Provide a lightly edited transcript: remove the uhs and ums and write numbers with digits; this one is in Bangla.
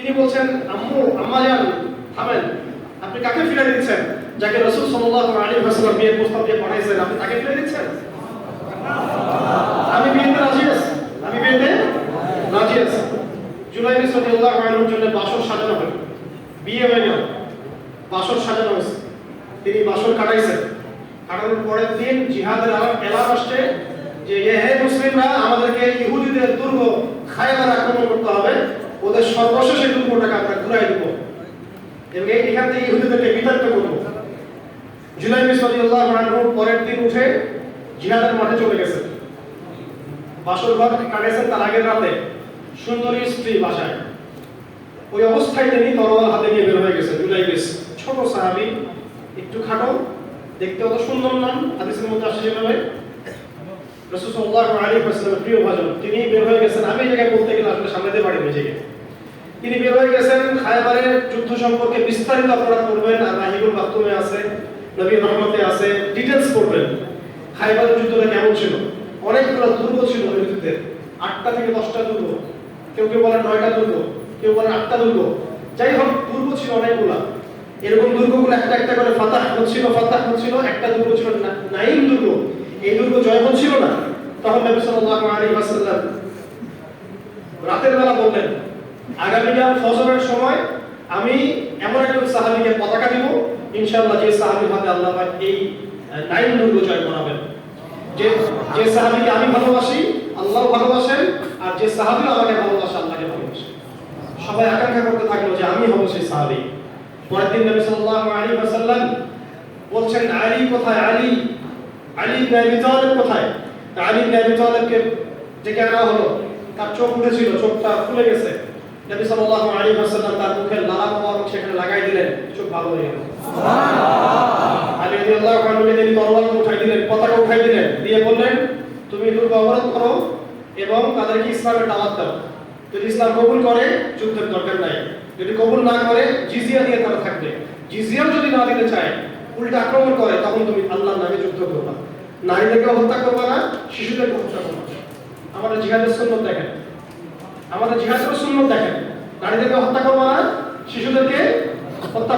তিনি বলছেন, আম্মু, আম্মাজান, থামেন, আপনি কাকে ফিরে দিচ্ছেন? যাকে রাসূল সাল্লাল্লাহু আলাইহি ওয়াসাল্লাম বিয়ের প্রস্তাব দিয়ে পাঠাইছেন, আপনি তাকে ফিরে দিচ্ছেন? আমি বিয়েতে রাজি আছি, আমি বিয়েতে রাজি আছি। জুলাইবিস রাদিয়াল্লাহু আনহুর জন্য বাসর সাজানো হলো, বিয়ে হয়ে গেল, বাসর সাজানো হয়েছে, তিনি বাসর কাটাইছেন। কাটানোর পরের দিন জিহাদের এলান আসছে যে হে মুসলিমরা, আমাদেরকে ইহুদিদের দুর্গ খায়বার আক্রমণ করতে হবে, ওদের সর্বশেষ এই দুর্গটাকে আমরা ঘুরাই দেব এবং এখান থেকে ইহুদিদেরকে বিতাড়িত করব। জুলাইবিস রাদিয়াল্লাহু আনহু পরের দিন উঠে জিহাদের মাঠে চলে গেছেন, বাসর ঘর কাটাইছেন তার আগের রাতে, সুন্দরী স্ত্রী বাসায়। ওই অবস্থায় তিনি তরোয়াল হাতে নিয়ে বের হয়ে গেছেন। জুলাইবিস ছোট সাহাবী, একটু খাটো, দেখতে অত সুন্দর নন, হাদিসের মধ্যে আসছে যেভাবে রাসূল সাল্লাল্লাহু আলাইহি ওয়াসাল্লামের প্রিয় ভাজন, তিনি বের হয়ে গেছেন। আমি এই জায়গায় বলতে গেলে আসলে সামনে দিয়ে বাড়ি হয়ে যায়। তিনি বের হয়ে গেছেন, খায়বারের যুদ্ধ সম্পর্কে বিস্তারিত আপনারা পড়বেন, আর রাহিবুল মাকতুমে আছে, নবী রহমতে আছে, ডিটেইলস পড়বেন। খায়বারের যুদ্ধটা কেমন ছিল? অনেকগুলো দুর্গ ছিল ওই যুদ্ধে, 8টা থেকে 10টা দুর্গ, কেউ কেউ বলেন 9টা দুর্গ, কেউ বলেন 8টা দুর্গ, যাই হোক দুর্গ ছিল অনেকগুলা। এরকম দুর্গগুলো একটা একটা করে ফাতাহ হচ্ছিল, একটা দুর্গ ছিল নাইম দুর্গ, এই দুর্গ জয় হচ্ছিল না। তখন নবী সাল্লাল্লাহু আলাইহি ওয়াসাল্লাম রাতের বেলা বললেন, আগামীকাল ফজরের সময় আমি এমন একজন সাহাবীকে পতাকা দিব, ইনশাআল্লাহ যে সাহাবীর হাতে আল্লাহ পাক এই নাইম দুর্গ জয় করাবেন। যে সাহাবীকে আমি ভালোবাসি, আল্লাহ ভালোবাসেন, আর যে সাহাবী আমাকে ভালোবাসে, আল্লাহকে ভালোবাসে। সবাই আকাঙ্ক্ষা করতে থাকলো যে আমি হব সেই সাহাবী। পরের দিন নবী সাল্লাল্লাহু আলাইহি ওয়াসাল্লাম বলছেন, আলী কোথায়? আলী ইবনে আবি তালিব কোথায়? আলী ইবনে আবি তালিবকে ডেকে আনা হলো। তার চোখ উঠেছিল, চোখটা ফুলে গেছে। নবী সাল্লাল্লাহু আলাইহি ওয়াসাল্লাম তার মুখে লালা মোবারক সেখানে লাগাই দিলেন, চোখ ভালো হয়ে গেল। সুবহানাল্লাহ। আলী রাদিয়াল্লাহু আনহু তিনি তরবারি উঠাই দিলেন, পতাকা উঠাই দিলেন, দিয়ে বললেন, তুমি দুর্গ অবরোধ করো এবং তাদেরকে ইসলামের দাওয়াত দাও। যদি ইসলাম কবুল করে যুদ্ধের দরকার নাই, যদি কবুল না করে জিজিয়া দিয়ে তারা থাকবে। জিজিয়া যদি না দিতে চায়, উল্টা আক্রমণ করে, তখন তুমি আল্লাহর নামে যুদ্ধ করবা। নারীদেরকে হত্যা করবা না, শিশুদেরকে হত্যা করবা। আমাদের জিহাদের সুন্নাত দেখেন, আমাদের জিহাদের সুন্নাত দেখেন, নারীদেরকে হত্যা করবা না, শিশুদেরকে হত্যা